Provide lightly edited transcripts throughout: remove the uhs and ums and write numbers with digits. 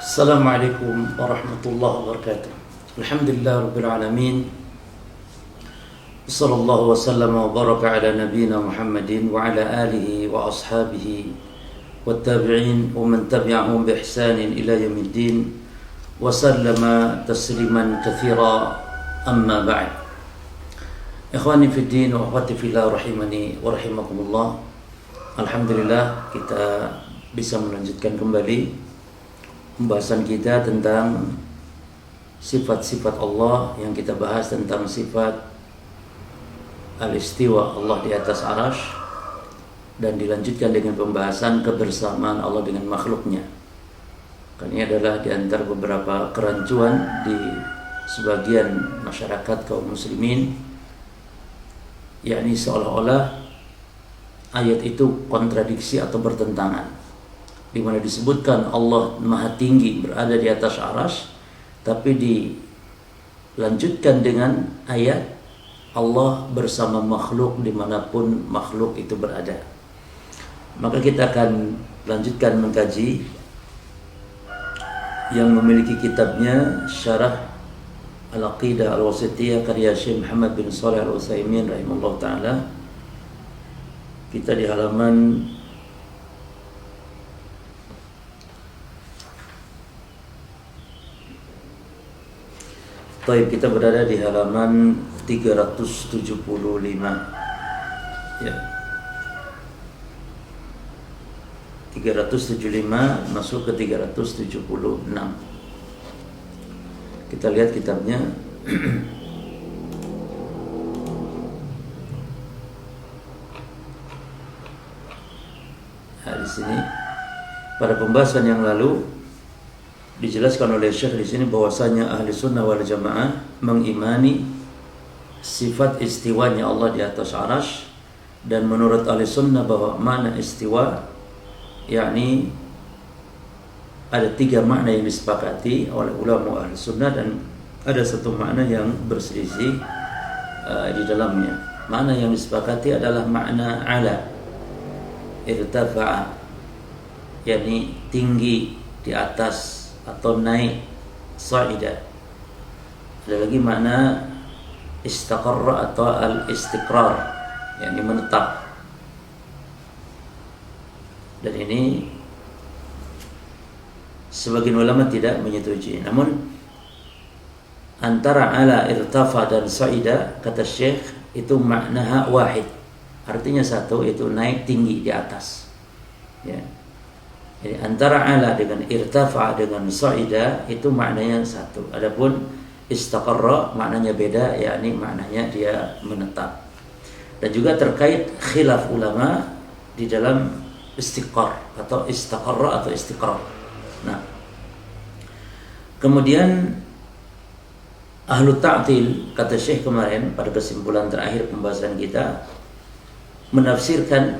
Assalamualaikum warahmatullahi wabarakatuh. Alhamdulillah rabbil alamin. Sallallahu wasallam wa baraka ala nabiyyina Muhammadin wa ala alihi wa ashabihi wat tabi'in wa man tabi'ahum bi ihsanin ila yaumiddin wa sallama tasliman katsira, amma ba'd. Ikhwani fid din wa akhwati fillah rahimani wa rahimakumullah. Alhamdulillah kita bisa melanjutkan kembali pembahasan kita tentang sifat-sifat Allah, yang kita bahas tentang sifat al-istiwa, Allah di atas arasy, dan dilanjutkan dengan pembahasan kebersamaan Allah dengan makhluknya. Karena ini adalah di antara beberapa kerancuan di sebagian masyarakat kaum muslimin, yakni seolah-olah ayat itu kontradiksi atau bertentangan, di mana disebutkan Allah Maha Tinggi berada di atas arasy, tapi dilanjutkan dengan ayat Allah bersama makhluk dimanapun makhluk itu berada. Maka kita akan lanjutkan mengkaji yang memiliki kitabnya Syarah Al-Aqidah Al-Wasithiyah karya Syekh Muhammad bin Shalih Al-Utsaimin rahimahullah ta'ala. Kita di halaman kita berada di halaman 375 ya. 375 masuk ke 376. Kita lihat kitabnya. Nah, di sini pada pembahasan yang lalu dijelaskan oleh Syekh di sini bahwasanya ahli sunnah wal jamaah mengimani sifat istiwanya Allah di atas arasy, dan menurut ahli sunnah bahwa makna istiwa yakni ada 3 makna yang disepakati oleh ulama ahli sunnah, dan ada 1 makna yang berselisih di dalamnya. Makna yang disepakati adalah makna ala, irtafa'a, yakni tinggi, di atas atau naik, sa'ida. Ada lagi makna istaqarra atau al-istiqrar, yakni menetap. Dan ini sebagian ulama tidak menyetujui. Namun antara ala, irtafa dan sa'ida, kata Syekh, itu maknaha wahid. Artinya satu, itu naik tinggi di atas. Ya. Jadi antara ala dengan irtafa dengan sa'ida itu maknanya satu. Adapun istaqarra maknanya beda, yakni maknanya dia menetap. Dan juga terkait khilaf ulama di dalam istiqrar atau istaqarra atau istiqrar. Nah, kemudian ahlu ta'til, kata Syekh kemarin pada kesimpulan terakhir pembahasan kita, menafsirkan,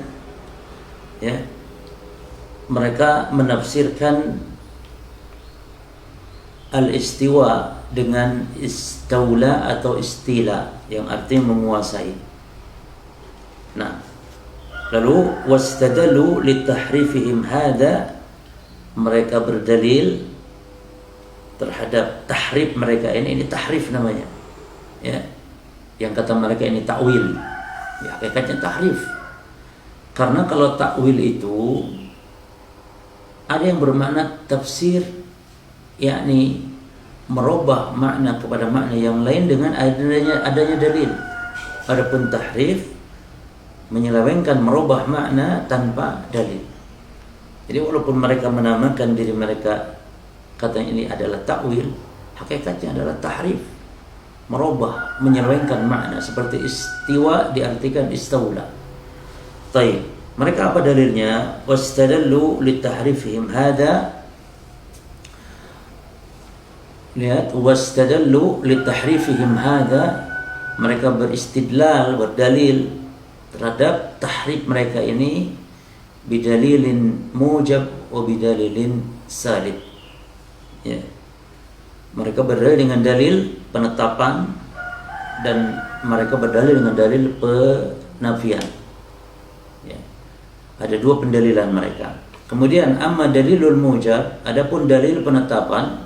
ya, mereka menafsirkan al-istiwa dengan istaula atau istila, yang artinya menguasai. Nah, lalu wastadalu litahrifihim hada, mereka berdalil terhadap tahrif mereka ini tahrif namanya, ya, yang kata mereka ini takwil, ya, hakikatnya tahrif. Karena kalau takwil itu ada yang bermakna tafsir, yakni merubah makna kepada makna yang lain dengan adanya dalil. Adapun tahrif menyelewengkan, merubah makna tanpa dalil. Jadi walaupun mereka menamakan diri mereka kata ini adalah takwil, hakikatnya adalah tahrif, merubah, menyelewengkan makna. Seperti istiwa diartikan istaula. Taib. Mereka apa dalilnya? Wastadallu litahrifihim hada. Lihat, wastadallu litahrifihim hada. Mereka beristidlal, berdalil terhadap tahrif mereka ini bidalilin mujab wa bidalilin salib. Ya. Mereka berdalil dengan dalil penetapan, dan mereka berdalil dengan dalil penafian. Ya. Ada 2 pendalilan mereka. Kemudian amma dalilul mujab, adapun dalil penetapan,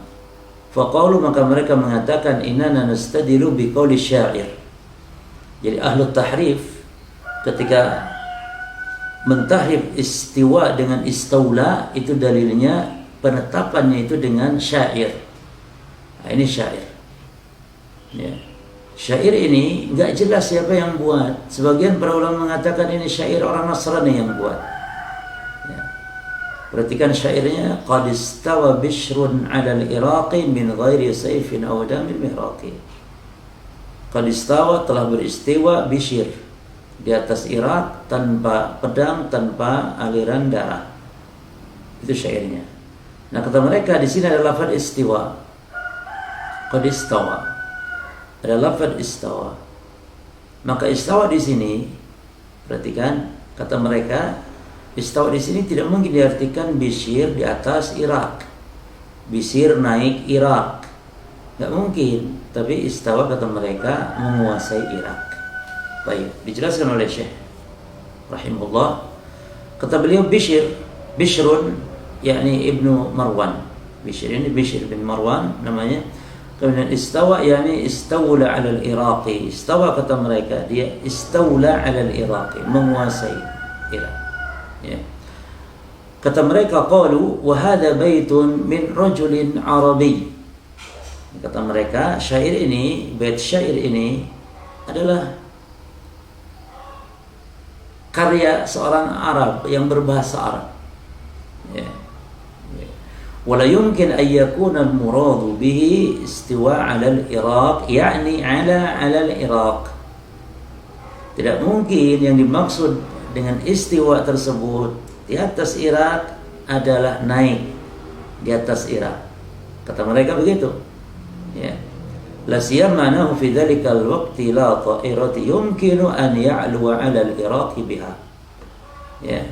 faqalu maka mereka mengatakan inna nastadilu biqauli syair. Jadi ahlu tahrif ketika mentahrif istiwa dengan istaula, itu dalilnya penetapannya itu dengan syair. Nah, ini syair. Ya. Syair ini nggak jelas siapa yang buat. Sebagian para ulama mengatakan ini syair orang Nasrani yang buat. Ya. Perhatikan syairnya, qad istawa bishrun 'ala al-iraqi min ghairi sayfin aw damin mihraqi. Qad istawa, telah beristiwa, Bishr di atas Irak tanpa pedang, tanpa aliran darah. Itu syairnya. Nah, kata mereka di sini ada lafaz istiwa. Qad istawa. Ada lafaz istawa. Maka istawa di sini, perhatikan, kata mereka, istawa di sini tidak mungkin diartikan Bishr di atas Irak. Bishr naik Irak. Enggak mungkin. Tapi istawa kata mereka menguasai Irak. Baik, dijelaskan oleh Syekh rahimahullah. Kata beliau Bishrun yakni Ibnu Marwan. Bishr ini Bishr bin Marwan namanya. Kemudian istawa yakni istawla 'ala al-Iraqi. Istawa kata mereka dia istawla 'ala al-Iraqi, menguasai Irak. Ya. Kata mereka qalu wa hadha baitun min rajulin Arabi. Kata mereka syair ini, bait syair ini adalah karya seorang Arab yang berbahasa Arab. Ya. Wala yumkin an yakuna al-muradu bihi istiwa 'ala al-Iraq, yakni 'ala al-Iraq. Tidak mungkin yang dimaksud dengan istiwa tersebut di atas Irak adalah naik di atas Irak. Kata mereka begitu. Ya. La siyamanahu fi dzalikal waqti la ta'irati yumkinu an ya'lu 'ala al-Iraq biha. Ya.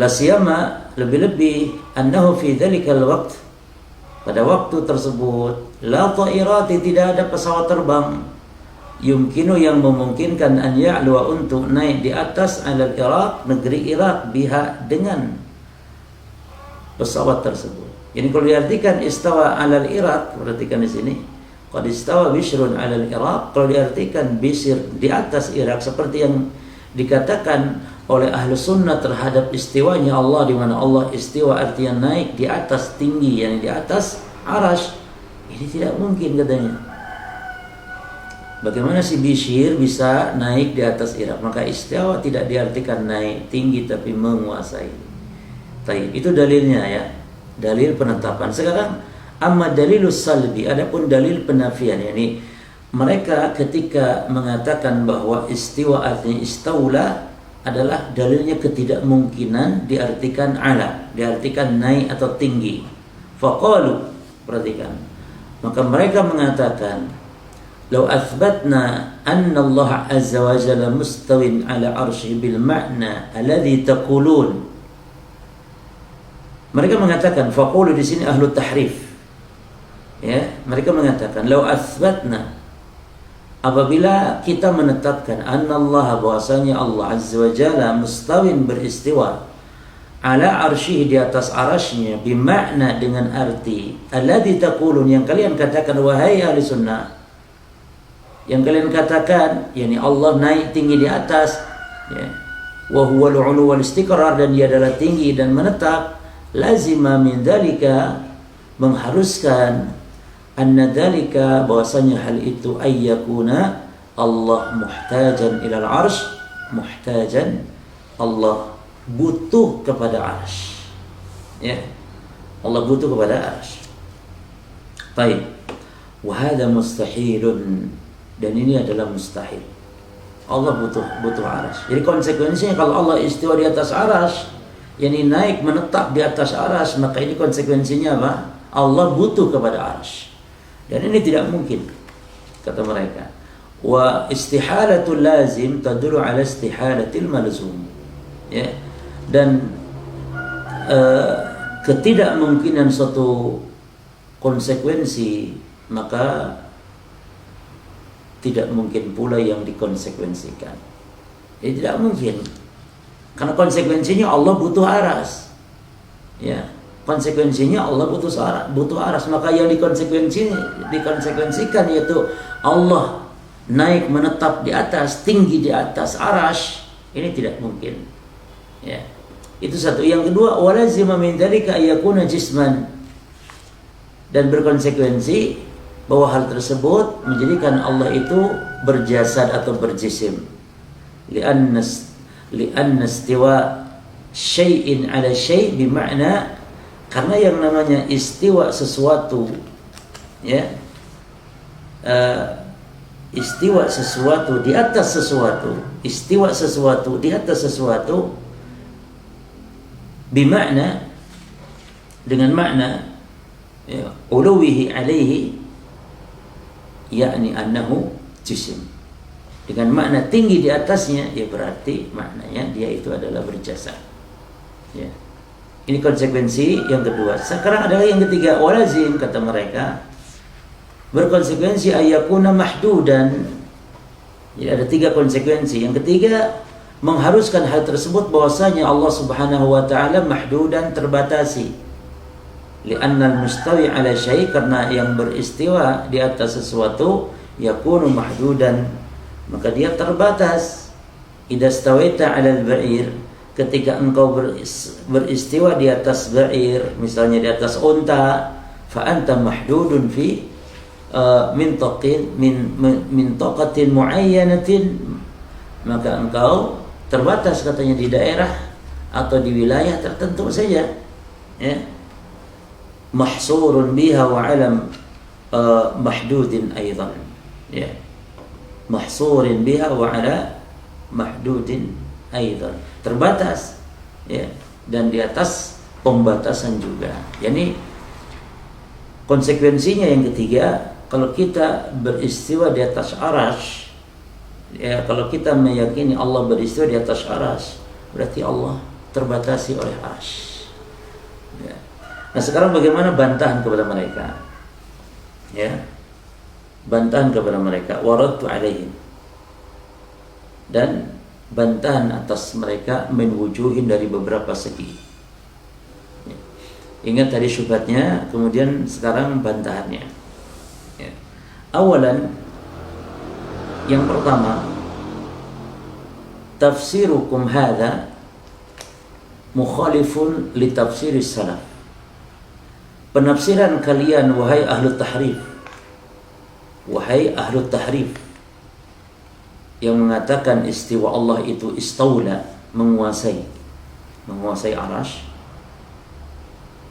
La siyama, lebih-lebih annahu fi dzalikal waqt, pada waktu tersebut la ta'irati, tidak ada pesawat terbang, yumkinu yang memungkinkan an ya'lu, untuk naik di atas al-Iraq, negeri Irak, biha, dengan pesawat tersebut. Ini kalau diartikan istawa 'alal Iraq, perhatikan di sini, qad istawa Bishrun 'alal Iraq, kalau diartikan Bishr di atas Irak seperti yang dikatakan oleh ahlu sunnah terhadap istiwanya Allah, di mana Allah istiwa artinya naik di atas, tinggi, yang di atas arash, ini tidak mungkin katanya. Bagaimana si Bishr bisa naik di atas Irak? Maka istiwa tidak diartikan naik tinggi, tapi menguasai. Baik, itu dalilnya ya. Dalil penetapan. Sekarang amma dalilus salbi, adapun dalil penafian, yakni mereka ketika mengatakan bahwa istiwa artinya istaula adalah dalilnya ketidakmungkinan diartikan ala, diartikan naik atau tinggi. Faqalu, perhatikan, maka mereka mengatakan law athbatna anna Allah azza wa jalla mustawin ala arsy bil ma'na alladhi taqulun. Mereka mengatakan, faqulu di sini ahlu tahrif. Ya, mereka mengatakan, law athbatna, apabila kita menetapkan annallaha, bahwasanya Allah azza wa jalla mustawin, beristiwa, ala arsyih, di atas arasy-Nya, bimakna, dengan arti alladzi taqulun, yang kalian katakan wahai ahli sunnah, yang kalian katakan yakni Allah naik tinggi di atas, ya, wa huwal 'ulu wal istiqrar, dan dia adalah tinggi dan menetap. Lazima min dzalika, mengharuskan, anna dzalika, bahwasanya hal itu, ayyakuna Allah muhtajan ilal arsh, muhtajan, Allah butuh kepada arsh. Ya, Allah butuh kepada arsh. Baik, wa hadza mustahilun, dan ini adalah mustahil. Allah butuh arsh. Jadi konsekuensinya kalau Allah istiwa di atas arsh, yakni naik, menetap di atas arasy, maka ini konsekuensinya apa? Allah butuh kepada arasy. Dan ini tidak mungkin, kata mereka. Wa istihalatul lazim tadullu ala istihalatil malzum. Ya. Dan ketidakmungkinan suatu konsekuensi, maka tidak mungkin pula yang dikonsekuensikan. Jadi tidak mungkin. Karena konsekuensinya Allah butuh aras. Ya, konsekuensinya Allah butuh aras. Maka yang dikonsekuensikan yaitu Allah naik menetap di atas, tinggi di atas aras, ini tidak mungkin. Ya. Itu satu. Yang kedua, walazima min dzalika ayyakuna jisman, dan berkonsekuensi bahwa hal tersebut menjadikan Allah itu berjasad atau berjisim. Li'anna istiwa syai'in ala syai' bermakna karena yang namanya istiwa sesuatu, ya, istiwa sesuatu di atas sesuatu, istiwa sesuatu di atas sesuatu, bimakna, dengan makna, ya, uluwihi alaihi, yakni annahu jisim, dengan makna tinggi di atasnya, ya berarti maknanya dia itu adalah berjasa. Ya. Ini konsekuensi yang kedua. Sekarang adalah yang ketiga, walazim, kata mereka, berkonsekuensi ayyakuna mahdudan. Jadi ada tiga konsekuensi. Yang ketiga, mengharuskan hal tersebut bahwasanya Allah Subhanahu wa taala mahdudan, terbatasi. Li'anna al-mustawi ala syai', karena yang beristiwa di atas sesuatu yakunu mahdudan, maka dia terbatas. Idza stawaita 'ala al-ba'ir, ketika engkau beristiwa di atas ba'ir, misalnya di atas unta, fa anta mahdudun fi min taqatin muayyanatin, maka engkau terbatas katanya di daerah atau di wilayah tertentu saja, ya. Mahsurun biha wa alam mahdudin aidan, ya. Mahsurin biha wa ala mahdudin aidan, terbatas, ya, dan di atas pembatasan juga. Yani konsekuensinya yang ketiga, kalau kita beristiwa di atas arasy, ya, kalau kita meyakini Allah beristiwa di atas arasy, berarti Allah terbatasi oleh arasy. Ya. Nah sekarang bagaimana bantahan kepada mereka? Ya, bantahan kepada mereka, waradtu alaihim, dan bantahan atas mereka min wujuhin, dari beberapa segi. Ya. Ingat tadi syubhatnya, kemudian sekarang bantahannya. Ya. Awalan, yang pertama, tafsirukum hadza mukhalifun li tafsiris salaf. Penafsiran kalian wahai ahlut tahrif, wahai ahlut tahrif, yang mengatakan istiwa Allah itu istaula, menguasai arasy.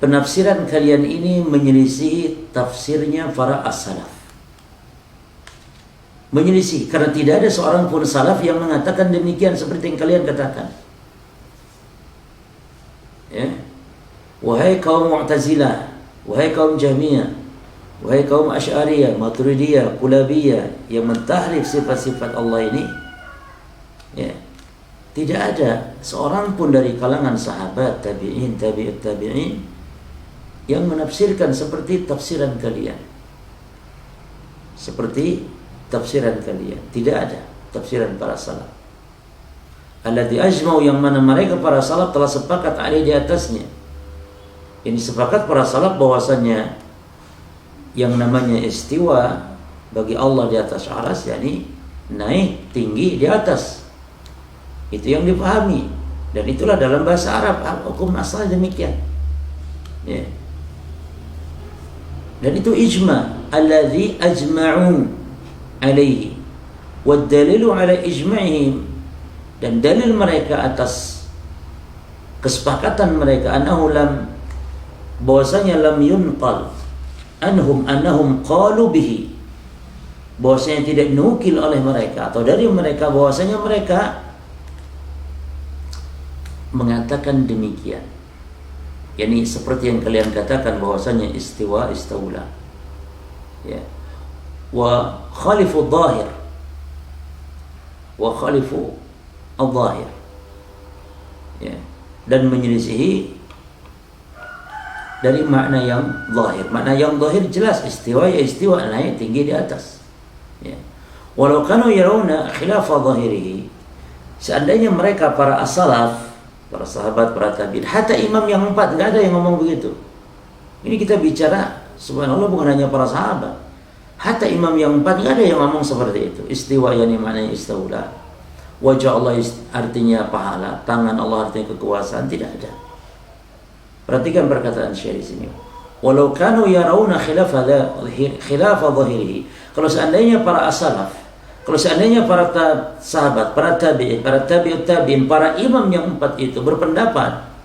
Penafsiran kalian ini menyelisihi tafsirnya para as-salaf. Menyelisih, karena tidak ada seorang pun salaf yang mengatakan demikian seperti yang kalian katakan. Ya. Wahai kaum Mu'tazilah, wahai kaum Jahmiyah, wahai kaum Asy'ariyah, Maturidiyah, Kulabiyah yang mentahrif sifat-sifat Allah ini, ya, tidak ada seorang pun dari kalangan sahabat, tabi'in, tabi'ut tabi'in yang menafsirkan seperti tafsiran kalian. Seperti tafsiran kalian, tidak ada tafsiran para salaf. Alladzi ajma'u, yang mana mereka para salaf telah sepakat alaihi, di atasnya. Ini sepakat para salaf bahwasanya yang namanya istiwa bagi Allah di atas aras, yakni naik tinggi di atas. Itu yang dipahami, dan itulah dalam bahasa Arab hukum asal demikian. Ya. Dan itu ijma, alladzi ajma'u alaihi, wad dalilu ala ijma'ihim, dan dalil mereka atas kesepakatan mereka, annahu lam, bahwasanya lam yunqal anhum annahum qalu bihi, bahwasanya tidak dinukil oleh mereka atau dari mereka bahwasanya mereka mengatakan demikian. Yani seperti yang kalian katakan bahwasanya istiwa, istaula. Ya. Wa khalifu dhahir, wa khalifu al-dhahir, ya, dan menyelisihi dari makna yang zahir. Makna yang zahir jelas, istiwa ya istiwa, naik tinggi di atas, ya. Walau kanu yarawna khilafa zahirihi, seandainya mereka para as-salaf para sahabat, para tabi'in, hatta imam yang 4 nggak ada yang ngomong begitu. Ini kita bicara subhanallah bukan hanya para sahabat, hatta imam yang 4 nggak ada yang ngomong seperti itu. Istiwa yani maknanya istaula, wajah Allah artinya pahala, tangan Allah artinya kekuasaan, tidak ada. Perhatikan perkataan Syekh di sini. Walau kanu yarawna khilafa dhahirihi. Kalau seandainya para as-salaf, kalau seandainya para sahabat, para tabi'in, para tabi'ut tabi'in, para imam yang 4 itu berpendapat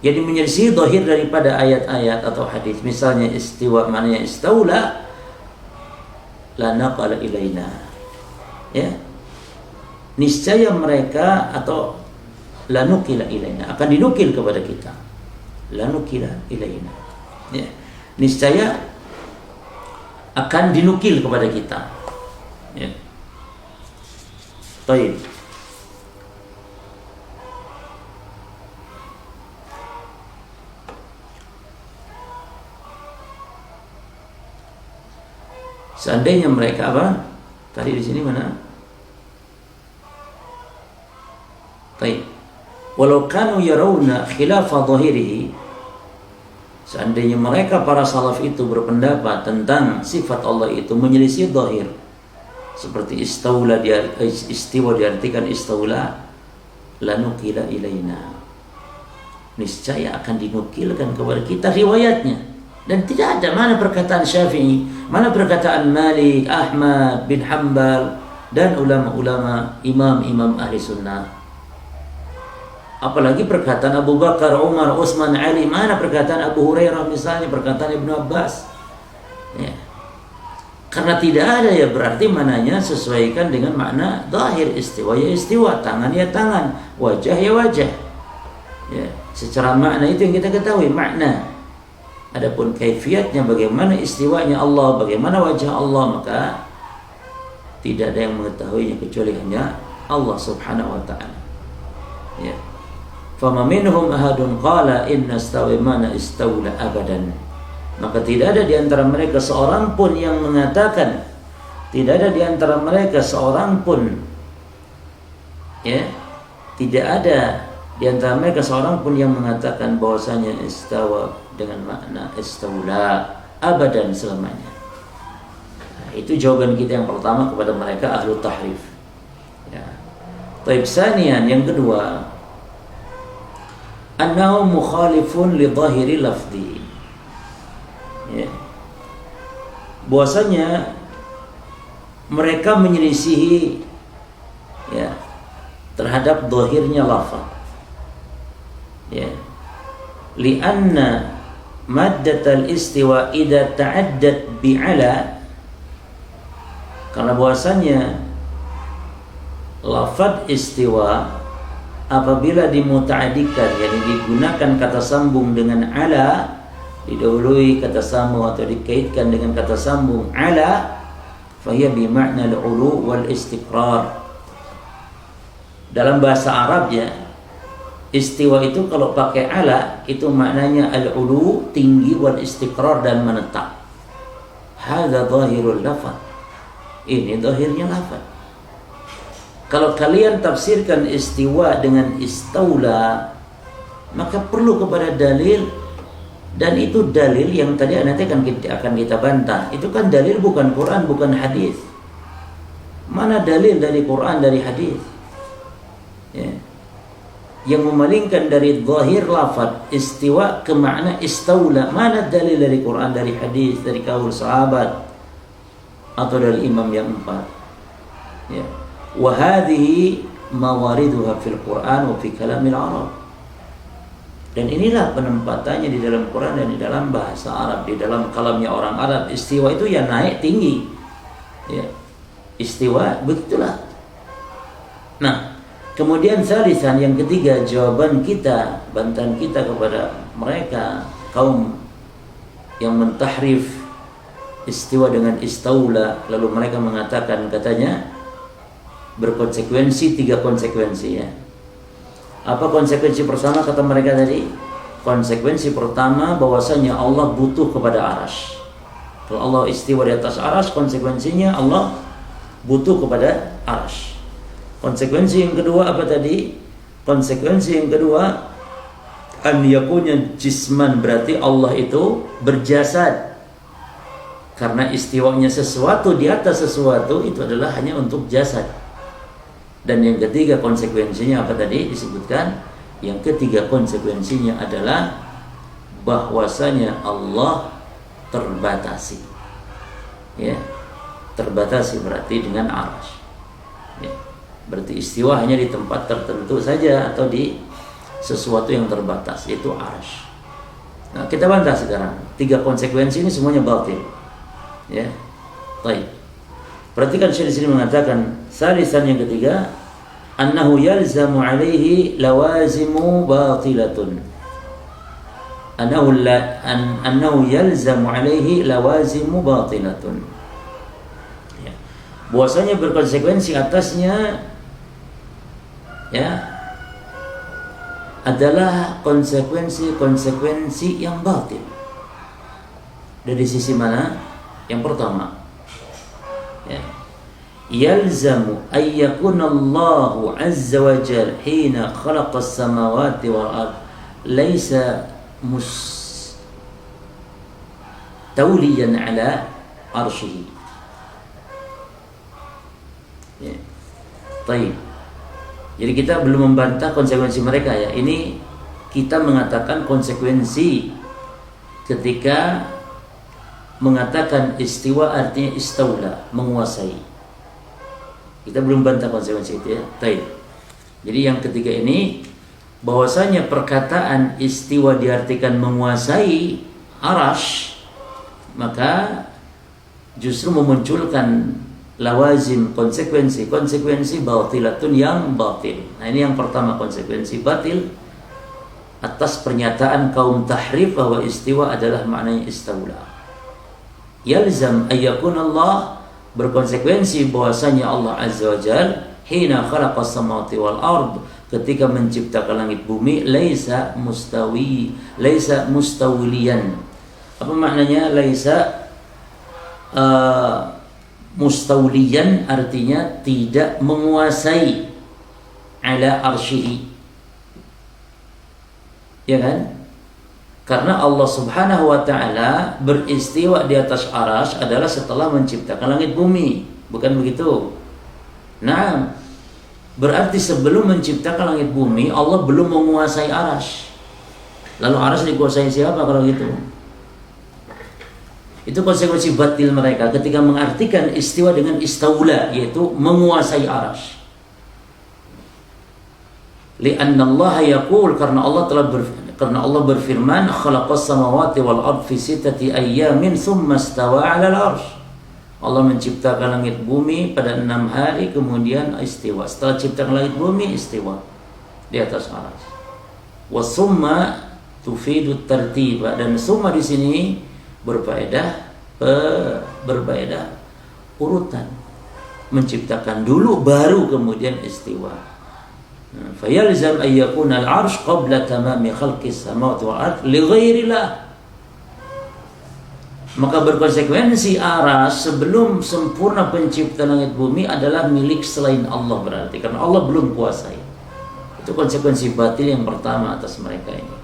jadi menyelisih zahir daripada ayat-ayat atau hadis, misalnya istiwa maknanya istaula, la naqala ilaina, ya, niscaya mereka atau la nukila ilaina, akan dinukil kepada kita, la nukila ilaina, ya, niscaya akan dinukil kepada kita, ya. Baik. Seandainya mereka apa? Tadi di sini mana? Baik. Walau kanu yarawna khilafa dhahirihi, seandainya mereka para salaf itu berpendapat tentang sifat Allah itu menyelisih zahir, seperti istaula istiwa diartikan istaula, lanukila ilaina, niscaya akan dinukilkan kepada kita riwayatnya. Dan tidak ada mana perkataan Syafi'i, mana perkataan Malik, Ahmad bin Hanbal dan ulama-ulama imam-imam ahli sunnah. Apalagi perkataan Abu Bakar, Umar, Utsman, Ali, mana perkataan Abu Hurairah misalnya, perkataan Ibnu Abbas, ya. Karena tidak ada, ya berarti mananya sesuaikan dengan makna zahir. Istiwa ya istiwa, tangan ya tangan, wajah ya wajah, ya. Secara makna itu yang kita ketahui makna. Adapun kaifiatnya, bagaimana istiwanya Allah, bagaimana wajah Allah, maka tidak ada yang mengetahuinya kecuali hanya Allah Subhanahu wa taala, ya. Fama minhum ahadun qala inna istawa mana istawla abadan. Maka tidak ada di antara mereka seorang pun yang mengatakan, tidak ada di antara mereka seorang pun, ya, tidak ada di antara mereka seorang pun yang mengatakan bahwasanya istawa dengan makna istaula abadan, selamanya. Nah, itu jawaban kita yang pertama kepada mereka ahlu tahrif, ya. Taib sanian, yang kedua, annahu mukhalifun li dhahiri lafzi, ya. Bahwasanya mereka menyelisihi, ya, terhadap dhahirnya lafaz, ya. Lianna maddatal istiwa idza ta'addat bi'ala, karena bahwasanya lafaz istiwa apabila dimuta'adikan, yakni digunakan kata sambung dengan ala, didahului kata sambung atau dikaitkan dengan kata sambung ala, fahiya bi makna al-ulu wal istiqrar. Dalam bahasa Arab, ya, istiwa itu kalau pakai ala itu maknanya al-ulu, tinggi, wal istiqrar, dan menetap. Hadza zahirul lafaz, ini zahirnya lafaz. Kalau kalian tafsirkan istiwa dengan istaula, maka perlu kepada dalil, dan itu dalil yang tadi nanti akan kita bantah. Itu kan dalil bukan Quran, bukan hadis. Mana dalil dari Quran, dari hadis, ya, yang memalingkan dari zahir lafaz istiwa ke makna istaula? Mana dalil dari Quran, dari hadis, dari kaul sahabat atau dari imam yang 4, ya. Wa hadhihi mawariduha fil Quran wa fi kalamil Arab. Dan inilah penempatannya di dalam Quran dan di dalam bahasa Arab, di dalam kalamnya orang Arab. Istiwa itu ya naik tinggi, ya. Istiwa begitulah. Nah, kemudian salisan, yang ketiga, jawaban kita, bantahan kita kepada mereka kaum yang mentahrif istiwa dengan istaula, lalu mereka mengatakan, katanya berkonsekuensi, 3 konsekuensi, ya. Apa konsekuensi pertama kata mereka tadi? Konsekuensi pertama bahwasanya Allah butuh kepada arasy. Kalau Allah istiwa di atas arasy, konsekuensinya Allah butuh kepada arasy. Konsekuensi yang kedua apa tadi? Konsekuensi yang kedua, an yakunya jisman, berarti Allah itu berjasad. Karena istiwanya sesuatu di atas sesuatu itu adalah hanya untuk jasad. Dan yang ketiga konsekuensinya apa tadi disebutkan? Yang ketiga konsekuensinya adalah bahwasanya Allah terbatasi. Ya, terbatasi berarti dengan arsy. Ya, berarti istiwa hanya di tempat tertentu saja atau di sesuatu yang terbatas, yaitu arsy. Nah, kita bantah sekarang. Tiga konsekuensi ini semuanya batil. Ya. Baik. Perhatikan Syekh di sini mengatakan, salisan yang ketiga, annahu yalzamu alaihi lawazimu batilatun. Annahu yalzamu alaihi lawazimu batilatun. Ya. Bahwasanya berkonsekuensi atasnya ya adalah konsekuensi yang batil. Dari sisi mana? Yang pertama, ya, yalzamu ay yakuna Allah azza wa jalla hina khalaqa as-samawati wal ard laysa mustawliyan ala arsyihi. Ya. Baik. Jadi kita belum membantah konsekuensi mereka ya. Ini kita mengatakan konsekuensi ketika mengatakan istiwa artinya istaula, menguasai. Kita belum bantah konsekuensi itu ya. Baik. Jadi yang ketiga ini bahwasanya perkataan istiwa diartikan menguasai arasy, maka justru memunculkan lawazim, konsekuensi batilatun yang batil. Nah, ini yang pertama, konsekuensi batil atas pernyataan kaum tahrif bahwa istiwa adalah maknanya istaula. Yalzam ayyakun Allah, berkonsekuensi bahwasanya Allah azza wa jalla hina khalaqas samawati wal ard, ketika menciptakan langit bumi, laisa mustawliyan. Apa maknanya laisa mustawliyan? Artinya tidak menguasai ala arsyihi, ya kan? Karena Allah subhanahu wa ta'ala beristiwa di atas arasy adalah setelah menciptakan langit bumi, bukan begitu? Nah, berarti sebelum menciptakan langit bumi Allah belum menguasai arasy. Lalu arasy dikuasai siapa kalau gitu? Itu konsekuensi batil mereka ketika mengartikan istiwa dengan istaula, yaitu menguasai arasy. Li'anna Allah yaqul, karena Allah berfirman, khalaqas samawati wal ard fi sittati ayyamin tsumma istawa 'alal 'arsy. Allah menciptakan langit bumi pada 6 hari, kemudian istiwa. Setelah ciptakan langit bumi, istiwa di atas arasy. Wa summa tufidu tartiba, dan summa di sini berfaedah urutan. Menciptakan dulu baru kemudian istiwa. Fayalzam an yakuna al-'arsy qabla tamami khalqis samawati wal ard li ghairillah. Maka berkonsekuensi arasy sebelum sempurna pencipta langit bumi adalah milik selain Allah, berarti karena Allah belum kuasai. Itu konsekuensi batil yang pertama atas mereka ini.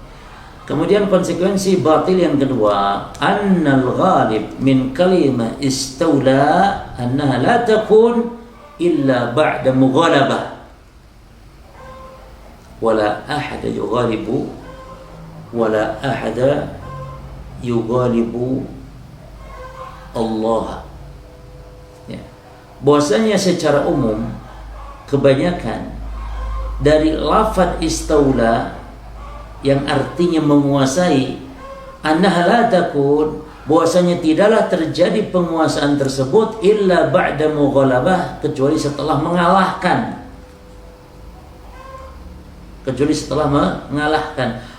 Kemudian konsekuensi batil yang kedua, annal ghalib min kalimah istawla annaha la takun illa ba'da mughalabah. Wala ahada yughalibu Allah. Ya. Bahwasanya secara umum kebanyakan dari lafaz istaula yang artinya menguasai, annaha la takun, bahwasanya tidaklah terjadi penguasaan tersebut illa ba'da mughalabah, kecuali setelah mengalahkan.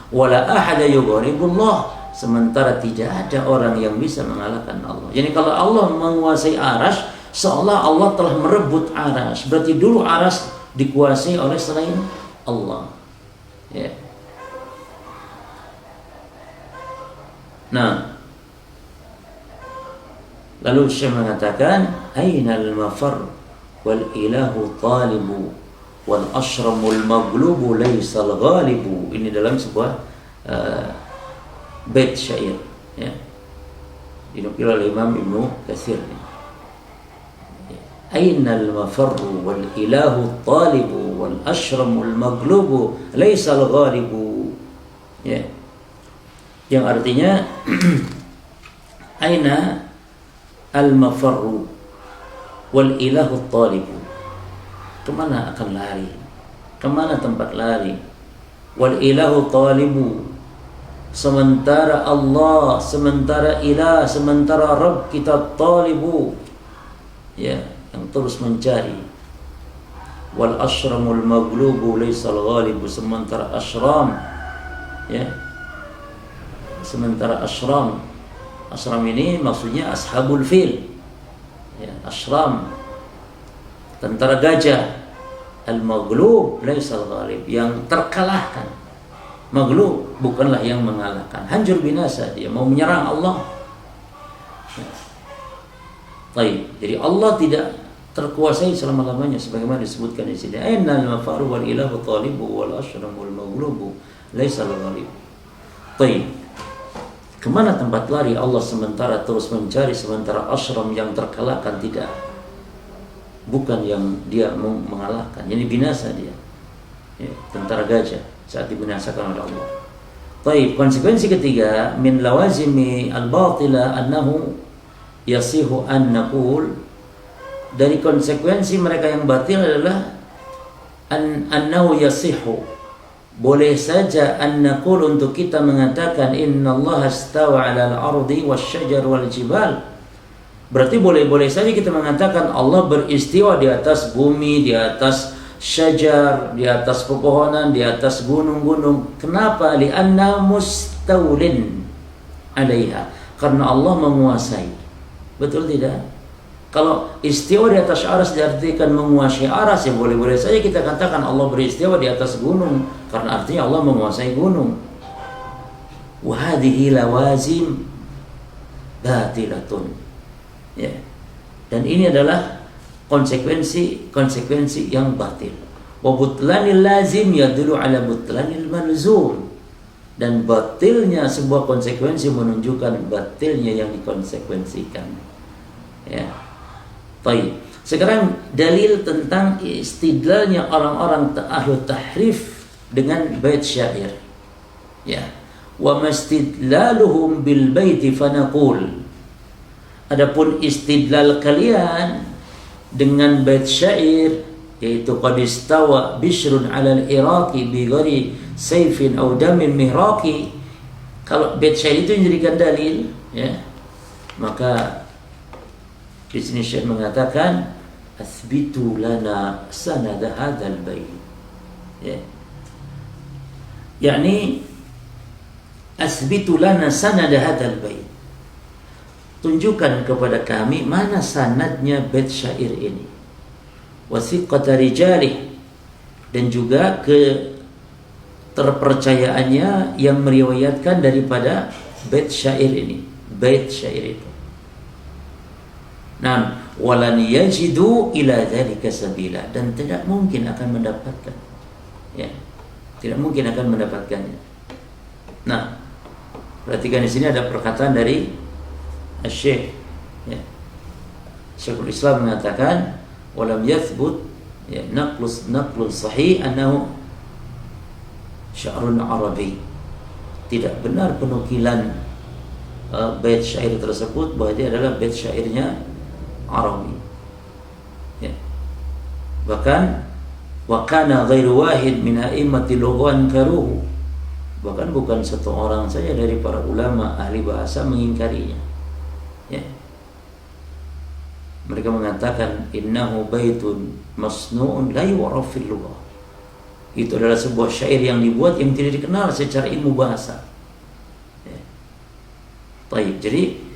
Wala ahada yugharibullah, sementara tidak ada orang yang bisa mengalahkan Allah. Jadi kalau Allah menguasai arasy, seolah Allah telah merebut arasy, berarti dulu arasy dikuasai oleh selain Allah. Ya. Nah, lalu Syekh mengatakan, ainal mafar wal ilahu talibu wal ashramul maghlubu laisal ghalibu. Ini dalam sebuah bait syair, ya, dinukil oleh Imam Ibnu Katsir. Ainal mafarru wal ilahu talibu wal ashramul maghlubu laisal ghalibu, ya, yang artinya aina al mafarru wal ilahu talibu, kemana akan lari, kemana tempat lari, wal ilahu talibu, sementara Allah, sementara ilah, sementara Rabb kita talibu, ya, yang terus mencari. Wal ashramul maghlubu laisal ghalibu, sementara ashram, ya, sementara ashram ini maksudnya ashabul fil, ya, ashram tentara gajah. Al-maghlub laisal ghalib, yang terkalahkan. Maghlub bukanlah yang mengalahkan, hancur binasa dia, mau menyerang Allah. Baik, jadi Allah tidak terkuasai selama-lamanya sebagaimana disebutkan di sini. Ainal mafaru wal ilahu talibu wal ashramul maghlubu laisal ghalib. Baik. Kemana tempat lari Allah sementara terus mencari, sementara ashram yang terkalahkan tidak. Bukan yang dia mengalahkan, jadi binasa dia, ya, tentara gajah saat dibinasakan oleh Allah. Baik, konsekuensi ketiga min lawazimi al-batila annahu yasihu an naqul, dari konsekuensi mereka yang batil adalah annahu yasihu, boleh saja an naqul, untuk kita mengatakan innallaha istawa 'alal ardi wasyajar wal jibal. Berarti boleh-boleh saja kita mengatakan Allah beristiwa di atas bumi, di atas syajar, di atas pepohonan, di atas gunung-gunung. Kenapa? Li'anna mustawlin 'alaiha, karena Allah menguasai. Betul tidak? Kalau istiwa di atas aras diartikan menguasai aras, ya boleh-boleh saja kita katakan Allah beristiwa di atas gunung, karena artinya Allah menguasai gunung. Wa hadhihi lawazim batilatun. Ya. Dan ini adalah konsekuensi yang batil. Wa butlanil lazim yadullu ala butlanil malzum. Dan batilnya sebuah konsekuensi menunjukkan batilnya yang dikonsekuensikan. Ya. Baik. Sekarang dalil tentang istidlalnya orang-orang ahlu tahrif dengan bait syair. Ya. Wa mastidlaluhum bil baiti fanaqul. Adapun istidlal kalian dengan bait syair, yaitu qad istawa bishrun 'alal iraqi bi ghairi sayfin aw damin mihraqi, kalau bait syair itu dijadikan dalil, ya, maka di sini Syekh mengatakan asbitu lana sanad hadzal bait, ya, yakni asbitu lana sanad hadzal bait, tunjukkan kepada kami mana sanadnya bait syair ini, wasiqata rijalih, dan juga terpercayaannya yang meriwayatkan daripada bait syair ini, bait syair itu. Nah, walan yajidu ila dzalika sabila, dan tidak mungkin akan mendapatkan, ya, tidak mungkin akan mendapatkannya. Nah, perhatikan di sini ada perkataan dari Syekh, ya, Syekhul Islam mengatakan walam yathbut, ya, naqlun sahih annahu sya'run arabi, tidak benar penukilan bait syair tersebut bahwa dia adalah bait syairnya Arabi, ya. Bahkan wa kana ghairu wahid min a'immati lughan karuhu, bahkan bukan satu orang saja dari para ulama ahli bahasa mengingkarinya. Ya. Mereka mengatakan innahu baitun masnu'un la yu'raf fil lughah. Itu adalah sebuah syair yang dibuat yang tidak dikenal secara ilmu bahasa. Ya. Baik, jadi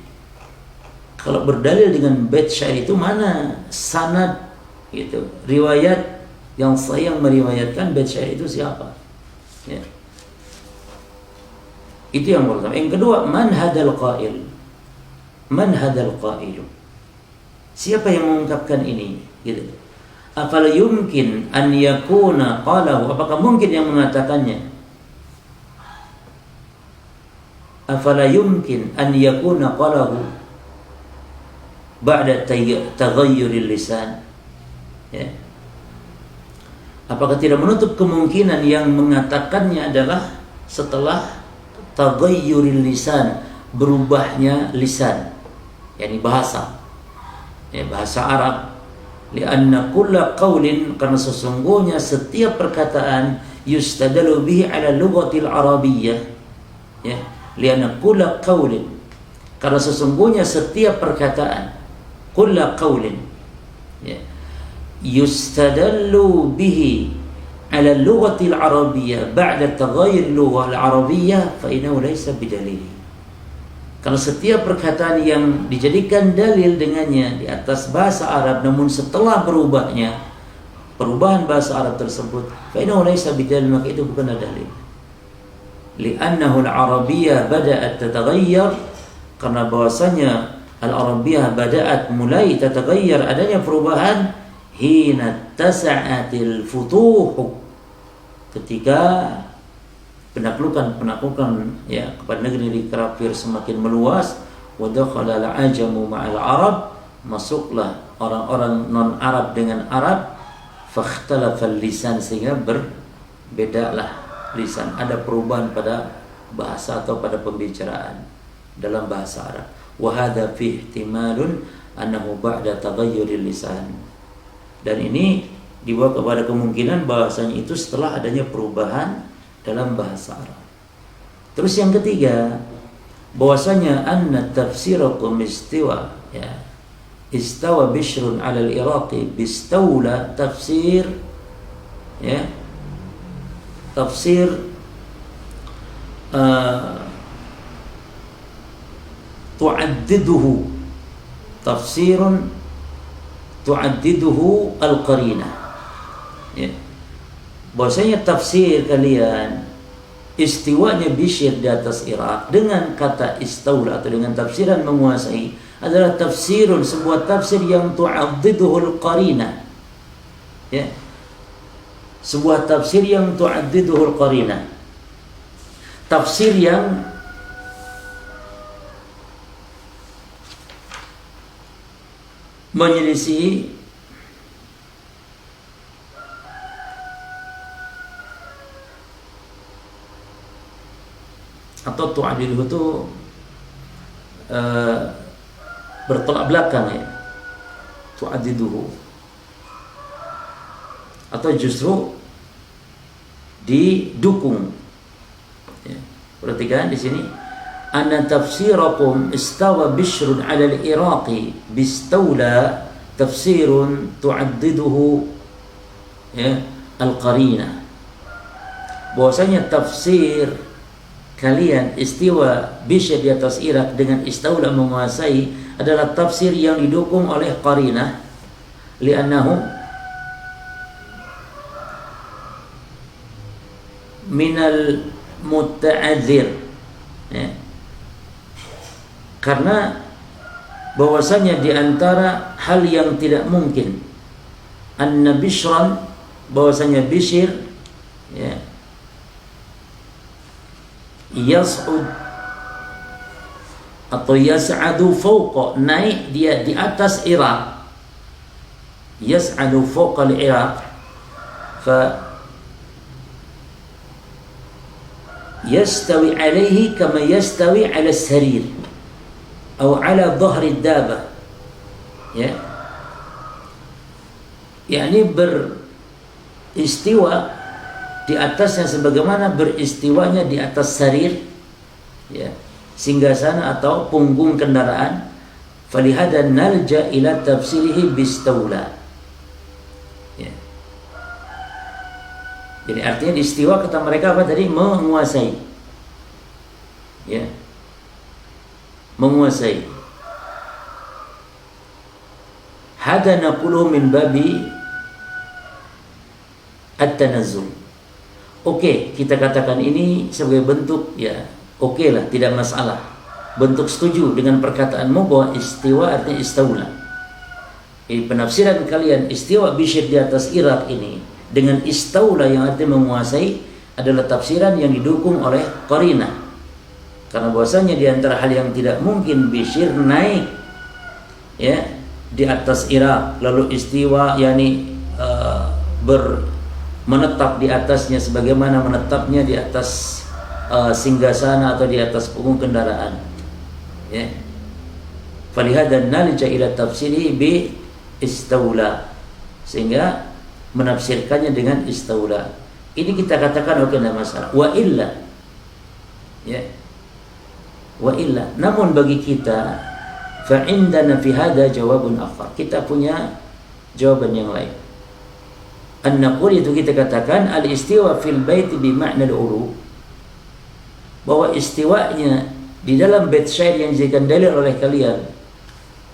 kalau berdalil dengan bait syair itu mana sanad gitu, riwayat yang sahih yang meriwayatkan bait syair itu siapa? Ya. Itu yang pertama. Yang kedua, man hadal qail. Man hadal qailu, siapa yang mengungkapkan ini, gitu. Afala yumkin an yakuna qalahu, apakah mungkin yang mengatakannya? Afala yumkin an yakuna qalahu ba'da taghayyuril lisan. Ya. Apakah tidak menutup kemungkinan yang mengatakannya adalah setelah taghayyuril lisan, berubahnya lisan, yakni bahasa, ya, bahasa Arab. Lianna kulla qaulin, karena sesungguhnya setiap perkataan yustadalu bihi ala lughatil arabiyyah, ya. Lianna kulla qaulin, karena sesungguhnya setiap perkataan, kulla qaulin, ya, yustadallu bihi ala lughatil arabiyyah ba'da taghayyur lughah al-arabiyyah fa innahu laysa bidalil. Kalau setiap perkataan yang dijadikan dalil dengannya di atas bahasa Arab, namun setelah berubahnya, perubahan bahasa Arab tersebut, fa innahu laysa bidalil, maka itu bukan dalil. Li'annahu al-arabiyyah bada'at tataghayyar, karena bahwasanya al-arabiyyah bada'at mulai tataghayyar, adanya perubahan, hina tasa'atil futuh, ketika penaklukan ya kepada negeri kafir semakin meluas, wa dakhala al-ajamu ma'al arab, masuklah orang-orang non Arab dengan Arab, fakhtalafal lisan, sehingga berbedalah lisan, ada perubahan pada bahasa atau pada pembicaraan dalam bahasa Arab. Wa hadha fi ihtimalun annahu ba'da taghayyuril lisan, dan ini dibawa kepada kemungkinan bahasanya itu setelah adanya perubahan dalam bahasa Arab. Terus yang ketiga, bahwasanya anna tafsirakum istiwa, ya, istawa Bishrun 'ala al-Iraqi bistawla, tafsir, ya, tafsir tu'addiduhu, tafsirun tu'addiduhu al-qarinah, ya. Bahwasanya tafsir kalian istiwanya Bishr di atas Irak dengan kata istawla atau dengan tafsiran menguasai adalah tafsirun, sebuah tafsir yang tu'addiduhul qarinah, ya, sebuah tafsir yang tu'addiduhul qarinah, tafsir yang menyelisih atau tu'adiluhu itu bertolak belakang, ya, tu'adiduhu, atau justru didukung, ya. Perhatikan di sini, anna tafsirakum istawa Bishrun 'ala al-Iraqi bistawla tafsirun tu'addiduhu, ya, al-qarinah. Bahwasanya tafsir kalian istiwa Bishr di atas Irak dengan istawla menguasai adalah tafsir yang didukung oleh qarinah, li'annahu minal muta'adzir, ya. Karena bahwasanya di antara hal yang tidak mungkin, anna Bishran, bahwasanya Bishr, ya, yas'ud atau yas'adu fawqa, naik dia di atas Irak, yas'adu fawqa al-Iraq, fa yastawi alaihi kama yastawi ala sarir atau ala dhahri dabah, ya, yakni beristiwa di atasnya sebagaimana beristiwanya di atas sarir, ya, singgasana atau punggung kendaraan. Falihada nalja ila tafsirihi bistawla, ya. Jadi artinya istiwa kata mereka apa tadi? Menguasai, ya, menguasai. Hada naqulu min babi at-tanazzul. Oke, kita katakan ini sebagai bentuk, ya, oke lah, tidak masalah. Bentuk setuju dengan perkataanmu bahwa istiwa artinya istawla. penafsiran kalian istiwa Bishr di atas Irak ini dengan istaula yang artinya menguasai adalah tafsiran yang didukung oleh qarinah. Karena bahwasanya di antara hal yang tidak mungkin Bishr naik ya di atas Irak lalu istiwa yakni menetap di atasnya sebagaimana menetapnya di atas singgasana atau di atas punggung kendaraan. Ya. Falihada nalja ila tafsiri bi istaula, sehingga menafsirkannya dengan istaula. Ini kita katakan oke, tidak masalah. Wa illa, ya, wa illa. Namun bagi kita, fa indana fi hada jawabun akhar. Kita punya jawaban yang lain. An-naqul itu kita katakan al-istiwa fil bait bi ma'na al-ulu, bahwa istiwanya di dalam bait syair yang dijadikan dalil oleh kalian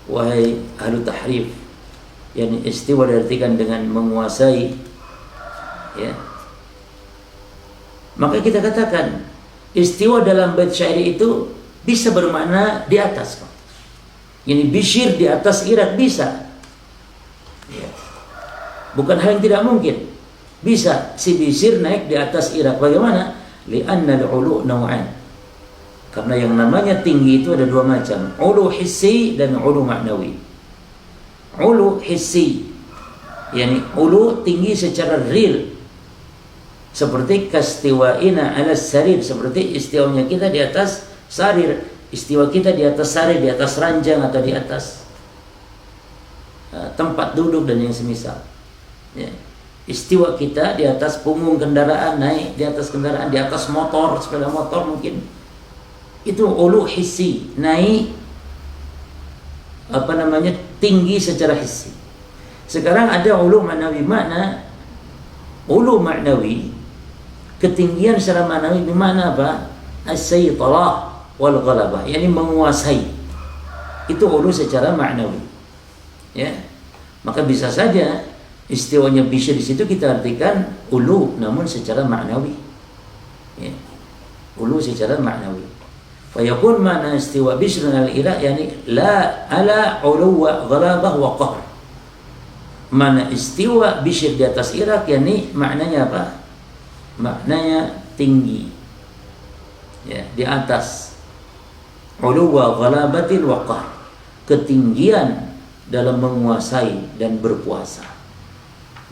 wahai ahlu tahrif, yakni istiwa diartikan dengan menguasai, ya, maka kita katakan istiwa dalam bait syair itu bisa bermakna di atas. Ini Bishr di atas Irak bisa, ya. Bukan hal yang tidak mungkin. Bisa si Bishr naik di atas Irak. Bagaimana? Li'anna al-ulu naw'an. Karena yang namanya tinggi itu ada dua macam, ulu hissi dan ulu maknawi. Ulu hissi, yakni ulu tinggi secara real, seperti kastiwa'ina ala sarir, seperti istiwanya kita di atas sarir, istiwa kita di atas sarir, di atas ranjang atau di atas tempat duduk dan yang semisal, ya. Istiwa kita di atas punggung kendaraan, naik di atas kendaraan, di atas motor, sepeda motor mungkin. Itu ulu hissi, naik tinggi secara hissi. Sekarang ada ulu maknawi, makna ulu maknawi, ketinggian secara maknawi bermakna apa? As-sayyitarah wal ghalabah, yakni menguasai. Itu ulu secara maknawi, ya. Maka bisa saja istiwanya Bishr di situ kita artikan ulu, namun secara maknawi, ya. Ulu secara maknawi. Fayakun makna istiwa Bishr al-Irak yani la ala uluwa ghalabah wa qahr. Mana istiwa Bishr di atas Irak yani maknanya apa? Maknanya tinggi, ya, di atas. Uluwa ghalabatin wa qahr, ketinggian dalam menguasai dan berkuasa,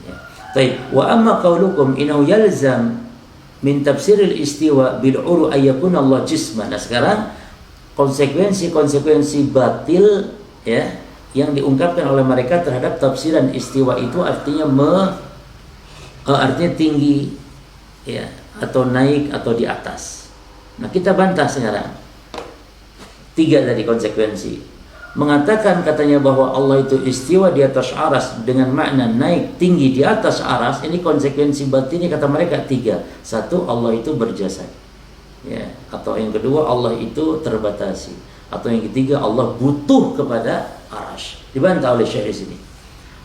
ya. Baik, wa amma qaulukum inau yalzam min tafsiril istiwa bil ulu ayyakun Allah jisman. Nah, sekarang konsekuensi batil, ya, yang diungkapkan oleh mereka terhadap tafsiran istiwa itu artinya artinya tinggi, ya, atau naik atau di atas. Nah, kita bantah sekarang. 3 dari konsekuensi. Mengatakan katanya bahwa Allah itu istiwa di atas aras dengan makna naik tinggi di atas aras, ini konsekuensi batinnya kata mereka 3. 1, Allah itu berjasad, ya, atau yang kedua Allah itu terbatasi, atau yang ketiga Allah butuh kepada aras. Dibantah oleh Syekh di sini.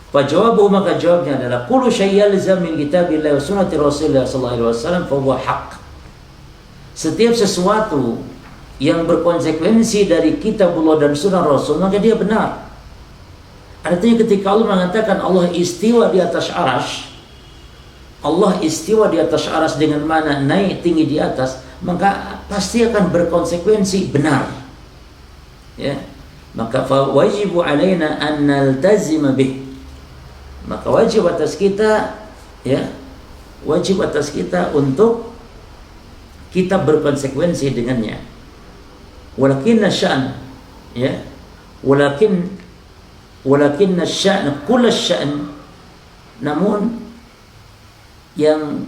Fajawabuhu, maka jawabnya adalah kullu syai'in yalzam min kitabillahi wa sunnati Rasulillah sallallahu alaihi wasallam fa huwa haqq. Setiap sesuatu yang berkonsekuensi dari kitabullah dan sunnah Rasul, maka dia benar. Artinya ketika Allah mengatakan Allah istiwa di atas aras, Allah istiwa di atas aras dengan mana naik tinggi di atas, maka pasti akan berkonsekuensi benar, ya. Maka wajibu alaina an naltazima bih, maka wajib atas kita, ya, wajib atas kita untuk kita berkonsekuensi dengannya. Walakin sya'n, ya, walakin sya'n kull sya'n, namun yang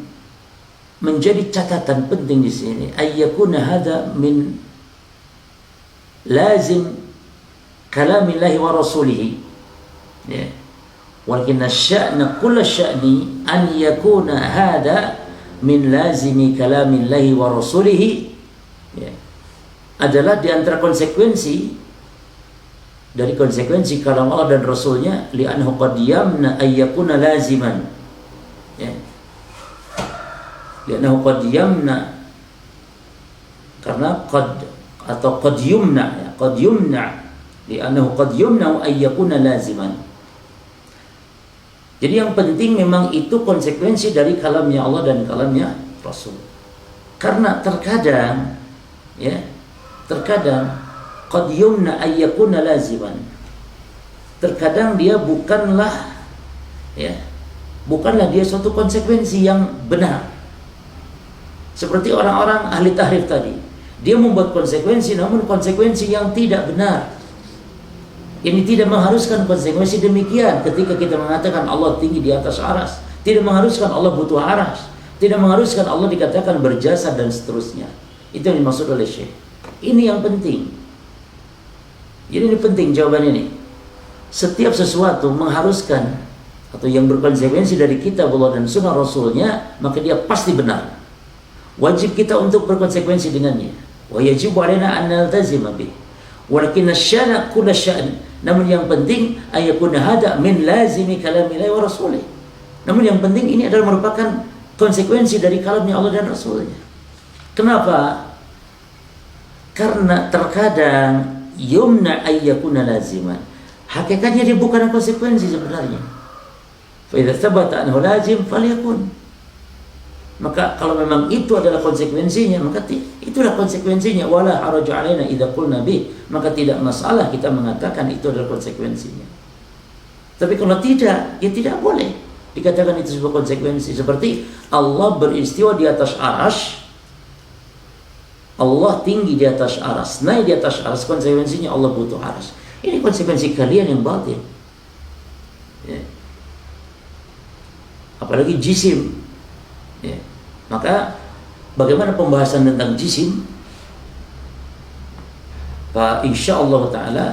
menjadi catatan penting di sini ayyakuna hada min lazim kalamillahi wa rasulih, ya. Walakin sya'n kull sya'ni an yakuna hada min lazimi kalamillahi wa rasulih, ya, adalah di antara konsekuensi dari konsekuensi kalam Allah dan Rasulnya, li'annahu qad yamna ayyakuna laziman, ya, li'annahu qad yamna, karena qad atau qad yumna, ya, qad yumna, li'annahu qad yumna ayyakuna laziman, Jadi yang penting memang itu konsekuensi dari kalamnya Allah dan kalamnya Rasul. Karena terkadang ya, terkadang qad yumna ayyakuna laziman. Terkadang dia bukanlah dia suatu konsekuensi yang benar. Seperti orang-orang ahli tahrif tadi. Dia membuat konsekuensi namun konsekuensi yang tidak benar. Ini tidak mengharuskan konsekuensi demikian ketika kita mengatakan Allah tinggi di atas aras. Tidak mengharuskan Allah butuh aras. Tidak mengharuskan Allah dikatakan berjasa dan seterusnya. Itu yang dimaksud oleh Syekh. Ini yang penting. Jadi ini penting jawaban ini. Setiap sesuatu mengharuskan atau yang berkonsekuensi dari kitab Allah dan sunnah Rasulnya, maka dia pasti benar. Wajib kita untuk berkonsekuensi dengannya. Wa yajibu alaina an naltazima bih. Walakin asy-syana' kullu sya'n. Namun yang penting ayakuna hada min lazimi kalamillahi wa rasulih. Namun yang penting ini adalah merupakan konsekuensi dari kalamnya Allah dan Rasulnya. Kenapa? Karena terkadang yumna ayyakuna laziman. Hakikatnya dia bukan konsekuensi sebenarnya. Fa idza thabata anhu lazim falyakun. Maka kalau memang itu adalah konsekuensinya, maka itulah konsekuensinya. Wala haraju alaina idza qulna bih. Maka tidak masalah kita mengatakan itu adalah konsekuensinya. Tapi kalau tidak, ya tidak boleh dikatakan itu sebuah konsekuensi. Seperti Allah beristiwa di atas arsy. Allah tinggi di atas aras, naik di atas aras, konsekuensinya Allah butuh aras. Ini konsekuensi kalian yang batil. Ya. Apalagi jisim. Ya. Maka bagaimana pembahasan tentang jisim? Pak, insyaallah taala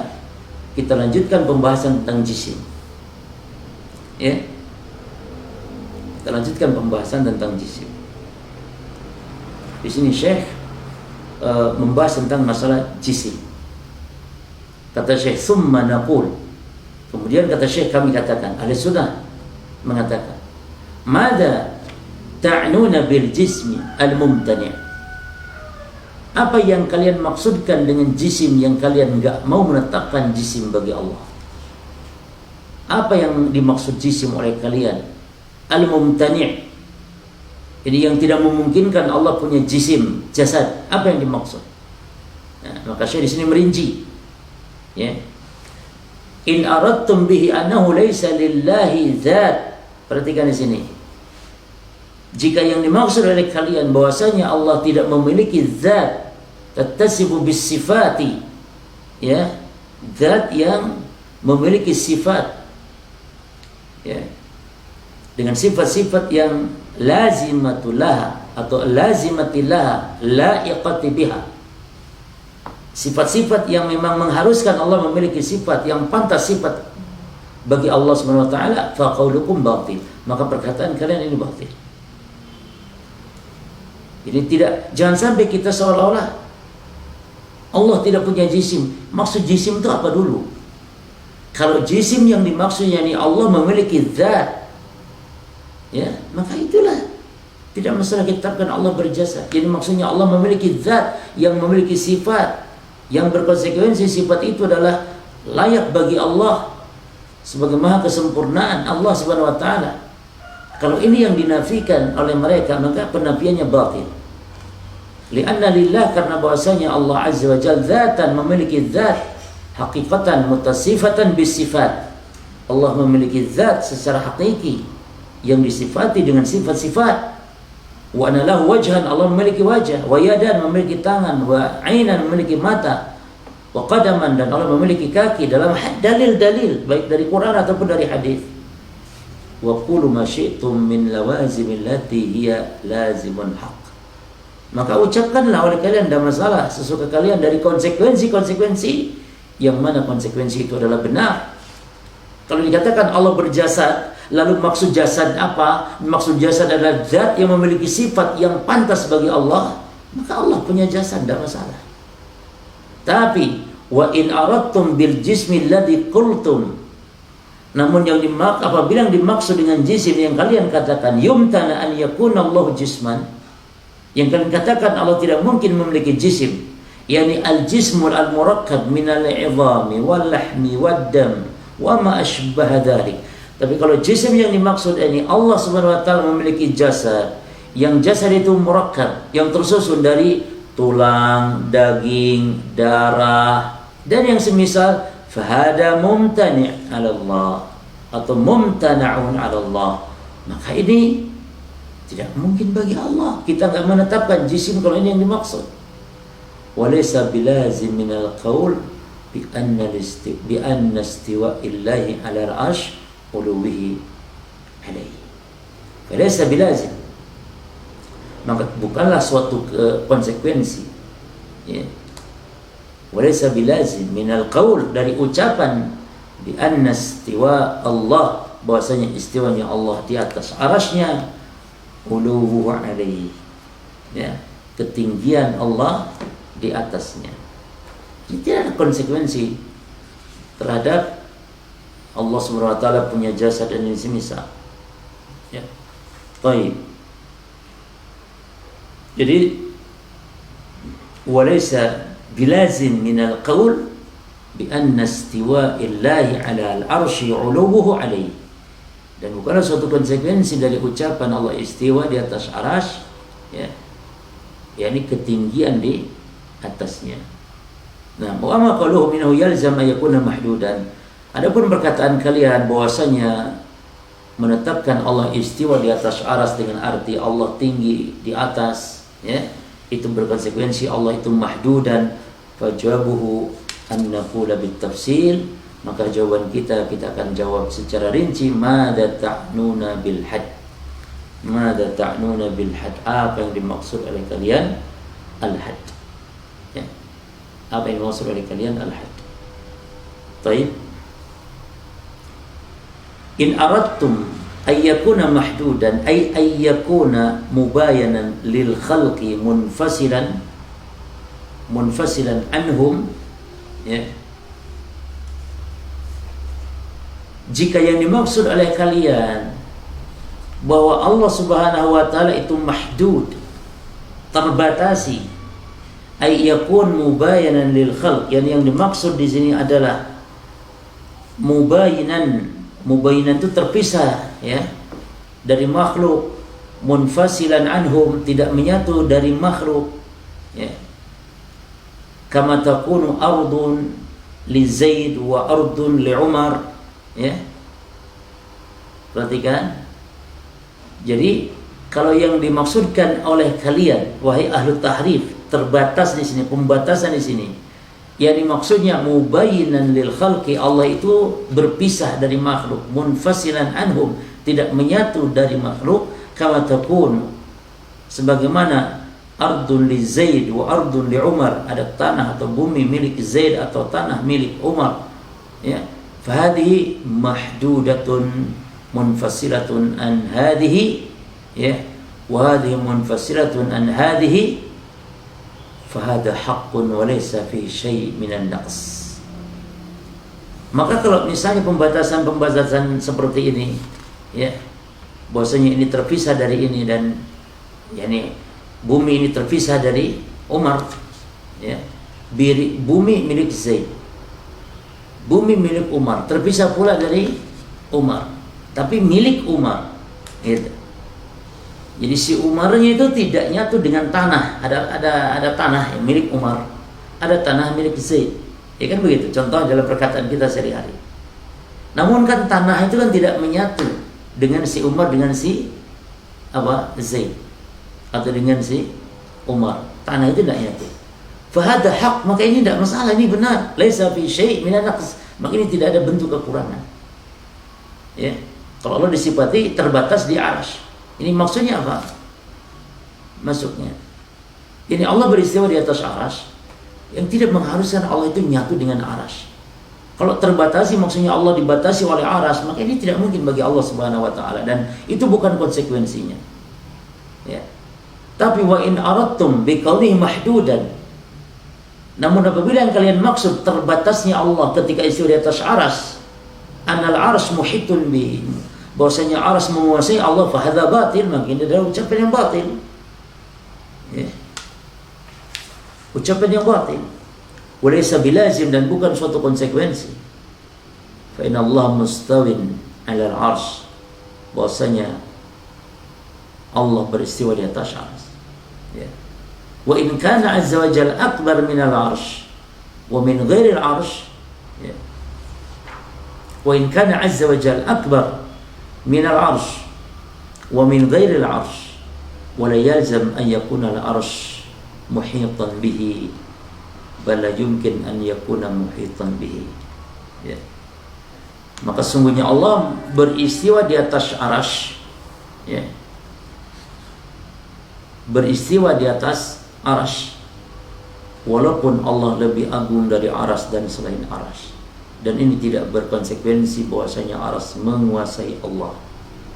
kita lanjutkan pembahasan tentang jisim. Ya. Kita lanjutkan pembahasan tentang jisim. Di sini Syekh membahas tentang masalah jisim. Kata Syekh, summa naqul. Kemudian kata Syekh, kami katakan, ahli sunnah mengatakan, mada ta'nuna bil jismi al-mumtani'. Apa yang kalian maksudkan dengan jisim yang kalian enggak mau menetapkan jisim bagi Allah? Apa yang dimaksud jisim oleh kalian? Al-mumtani'. Jadi yang tidak memungkinkan Allah punya jisim, jasad. Apa yang dimaksud? Nah, maka Syekh di sini merinci. Ya. In aradtum bihi annahu laysa lillahi dzat. Perhatikan di sini. Jika yang dimaksud oleh kalian bahwasanya Allah tidak memiliki zat, tattasifu bis sifati, ya, zat yang memiliki sifat, ya, dengan sifat-sifat yang lazimatullah atau lazimatilah laiqati biha, sifat-sifat yang memang mengharuskan Allah memiliki sifat yang pantas sifat bagi Allah Subhanahu wa taala, fa qaulukum batil, maka perkataan kalian ini batil. Jadi jangan sampai kita seolah-olah Allah tidak punya jisim. Maksud jisim itu apa dulu? Kalau jisim yang dimaksudnya ini Allah memiliki zat, ya, maka itulah tidak masalah kita katakan Allah berjasa. Jadi maksudnya Allah memiliki zat yang memiliki sifat yang berkonsekuensi sifat itu adalah layak bagi Allah sebagai maha kesempurnaan Allah Subhanahu wa taala. Kalau ini yang dinafikan oleh mereka, maka penafiannya batil. Lianna lillah, karena bahwasanya Allah Azza wa Jalla zatan, memiliki zat, hakikatan mutasifatan bisifat. Allah memiliki zat secara hakiki yang disifati dengan sifat-sifat. Wa anna lahu wajhan, Allah memiliki wajah, wa yadan, memiliki tangan, wa ainan, memiliki mata, wa qadaman, dan Allah memiliki kaki dalam dalil-dalil baik dari Quran ataupun dari hadis. Wa qulu ma syi'tum min lawazimil lati hiya lazimun haq. Maka ucapkanlah oleh kalian, tidak masalah, sesuka kalian dari konsekuensi-konsekuensi yang mana konsekuensi itu adalah benar. Kalau dikatakan Allah berjasad, lalu maksud jasad apa? Maksud jasad adalah zat yang memiliki sifat yang pantas bagi Allah, maka Allah punya jasad, tidak masalah. Tapi wa in aradtum bil jismi alladhi qultum, namun yang apabila yang dimaksud dengan jisim yang kalian katakan, yumtana an yakuna Allah jisman, yang kalian katakan Allah tidak mungkin memiliki jisim, yakni al-jismul al-murakkab min al-'idhami wal-lahmi wad-dam wa ma ashbaha dzalik. Tapi kalau jisim yang dimaksud ini, Allah Subhanahu wa taala memiliki jasad, yang jasad itu murakkab, yang tersusun dari tulang, daging, darah, dan yang semisal. Fahada mumtani' 'ala Allah atau mumtana'un 'ala Allah. Maka ini tidak mungkin bagi Allah. Kita enggak menetapkan jisim kalau ini yang dimaksud. Walaysa bilazim minal qaul bi anna istiwa illahi 'ala al-'arsy uluwihi alaihi. Walaysa bilazim. Maka bukanlah suatu konsekuensi, ya. Walaysa bilazim minal qaul, dari ucapan bi anna istiwa Allah, bahwasanya istiwanya Allah di atas arasy-Nya, uluhu alaihi, ya, ketinggian Allah di atasnya. Jadi tidak ada konsekuensi terhadap Allah Subhanahu wa taala punya jasad dan ini semisal. Ya. Baik. Jadi walaysa bilazim minal qaul bi anna istiwa'illahi 'ala al-'arsy 'uluwuhu 'alaihi. Dan bukanlah suatu konsekuensi dari ucapan Allah istiwa di atas arasy, ya, yakni ketinggian di atasnya. Nah, wa ma qaluhu minhu yalzam an yakuna mahdudan. Adapun perkataan kalian bahwasanya menetapkan Allah istiwa di atas aras dengan arti Allah tinggi di atas, ya, itu berkonsekuensi Allah itu mahdudan. Fajawabuhu an naqula bit tafsil, maka jawaban kita akan jawab secara rinci. Madza ta'nuna bil had, madza ta'nuna bil had, apa yang dimaksud oleh kalian al had, ya, apa yang dimaksud oleh kalian al had. Baik. In aradtum ayyakuna mahdudan ay ayyakuna mubayanan lil khalqi munfasilan anhum, ya. Jika yang dimaksud oleh kalian bahwa Allah Subhanahu wa taala itu mahdud, terbatasi, ay yakun mubayanan lil khalq, yang dimaksud di sini adalah mubayinan itu terpisah, ya, dari makhluk, munfasilan anhum, tidak menyatu dari makhluk, ya. Kama takunu ardun li Zaid wa ardun li Umar, ya. Perhatikan. Jadi kalau yang dimaksudkan oleh kalian wahai ahlu tahrif, terbatas di sini, pembatasan di sini, yang dimaksudnya mubayyinan lil khalqi, Allah itu berpisah dari makhluk, munfasilan anhum, tidak menyatu dari makhluk. Kama takun, sebagaimana ardun li Zaid wa ardun li Umar, ada tanah atau bumi milik Zaid atau tanah milik Umar, ya. Fahadihi mahdudatun munfasilatun an hadihi, ya, wa hadhihi munfasilatun an hadihi, fahada haqqun wa laysa fi syai' minan naqs. Maka kalau misalnya pembatasan seperti ini, ya, bahwasanya ini terpisah dari ini, dan yakni bumi ini terpisah dari Umar, ya, bumi milik Zaid, bumi milik Umar, terpisah pula dari Umar, tapi milik Umar, gitu. Jadi si Umarnya itu tidak nyatu dengan tanah. Ada tanah yang milik Umar, ada tanah milik Zaid, ya kan begitu. Contoh dalam perkataan kita sehari-hari. Namun kan tanah itu kan tidak menyatu dengan si Umar, dengan si Zaid, atau dengan si Umar. Tanah itu tidak nyatu. Fahada haq, maka ini tidak masalah, ini benar. Laisa fi syai' minan naqs, maka ini tidak ada bentuk kekurangan. Ya, kalau Allah disifati terbatas di arsy, ini maksudnya apa? Maksudnya ini Allah beristiwa di atas arsy, yang tidak mengharuskan Allah itu nyatu dengan arsy. Kalau terbatasi maksudnya Allah dibatasi oleh arsy, maka ini tidak mungkin bagi Allah Subhanahu wa taala, dan itu bukan konsekuensinya. Ya. Tapi wa in aradtum biqaulihi mahdudan, namun apabila yang kalian maksud terbatasnya Allah ketika istiwa di atas arsy, anal arsy muhitun bi, bahwasanya arsy menguasai Allah, fa hadza batil, maka ini adalah ucapan yang batil, ya. Ucapan yang batil. Walaysa bilazim, dan bukan suatu konsekuensi. Fa inna Allah mustawin 'alal arsy, bahwasanya Allah beristiwa di atas arsy. Ya. Wa in kana 'azza wa jalla akbar min al-arsy wa min ghairi al-arsy. Ya. Wa in kana 'azza wa jalla akbar min al-arsy wa min ghairi al-arsy wa la yalzam an yakuna al-arsy muhitan bihi bal la yumkin an yakuna muhitan bihi. Ya. Maka sungguhnya Allah beristiwa di atas arsy, ya. Beristiwa di atas arsy, walaupun Allah lebih agung dari arsy dan selain arsy. Dan ini tidak berkonsekuensi bahwasanya arsy menguasai Allah.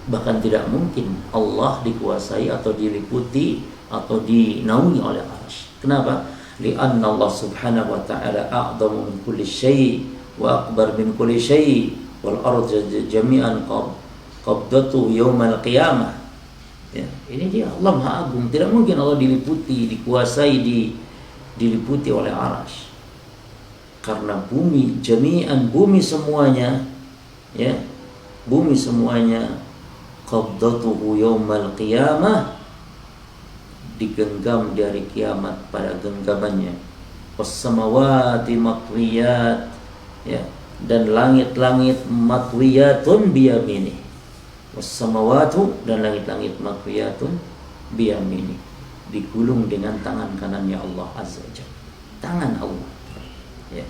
Bahkan tidak mungkin Allah dikuasai atau diliputi atau dinaungi oleh arsy. Kenapa? Lianna Allah subhanahu wa ta'ala a'zamu min kulli syai' wa akbar min kulli syai' wal ardu jami'an qabdatuhu yaumal qiyamah. Ya, ini dia Allah Maha Agung. Tidak mungkin Allah diliputi, dikuasai, diliputi oleh arsy. Karena bumi jami'an, bumi semuanya, ya, bumi semuanya qabdatuhu yaumal qiyamah, digenggam dari kiamat pada genggamannya. Was samawati matwiyat, ya, dan langit-langit matwiyatun biyamini. Was samawatu, dan langit-langit matwiyatun biyamini, digulung dengan tangan kanannya Allah azza wajalla. Tangan Allah. Ya.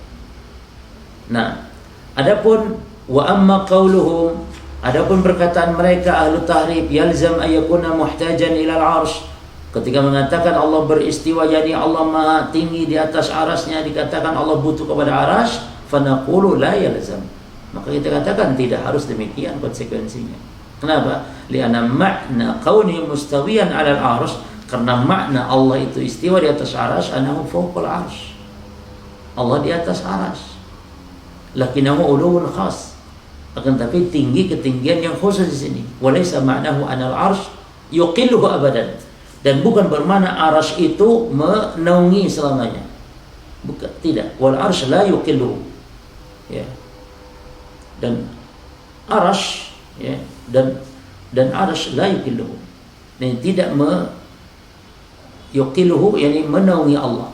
Nah, adapun wa amma qauluhum, adapun perkataan mereka ahlu tahrif, yalzam ayyakuna muhtajan ila al-arsy, ketika mengatakan Allah beristiwa, jadi Allah maha tinggi di atas arasnya, dikatakan Allah butuh kepada arsy, fa naqulu la yalzam, maka kita katakan tidak harus demikian konsekuensinya. Kenapa? Lianna makna kauni mustawiyan 'alal arsy, karena makna Allah itu istiwa di atas arsy, anahu fawqal arsy, Allah di atas arsy. Lakinnahu uluwun khas, akan tapi tinggi ketinggian yang khusus di sini. Walaysa ma'nahu anal arsy yuqilluhu abadan, dan bukan bermakna arsy itu menaungi selamanya. Bukan, tidak. Wal arsy la yuqilluhu. Ya. Dan arsy, ya, dan arsy la yuqilluhu. Dan tidak yuqilluhu, yakni menaungi Allah.